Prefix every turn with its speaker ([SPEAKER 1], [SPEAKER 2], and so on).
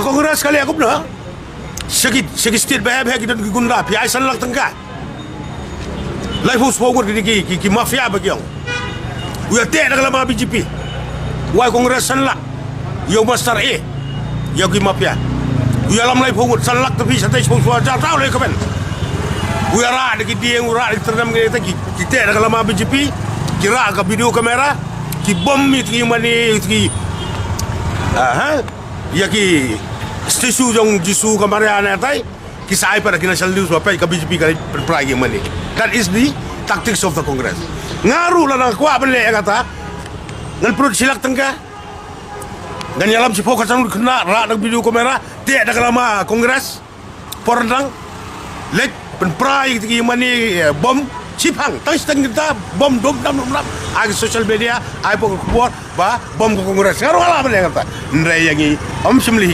[SPEAKER 1] kongres kali aku na segi state bahaya kita gunda pi ai san lak tengka lai hus forward ki mafia bagiang uya te dalam BJP wai kongres san lak yo master e yo ki mafia uya lam lai forward san lak tapi santai suara tahu le kamen uya ra de ki dia ura terdam ki te dalam BJP kira ka video kamera ki bom ki mani ki ya ki stisu jong jisu kemarin atai kisah pada national news apa ka BJP kali peragi mani. That is the tactics of the Congress. Ngaru lah nak kuat beli kata ngan perut silak tengka dan yalam si fokus anu kena rak nak video kamera tiada kelama Kongres porandang lek penprai ki mani bom Cipang, tang kita bom dom ag social media, ai pokok kuat ba bom ko Kongres. Ngaru lah beli kata. Ndrai yangi om simli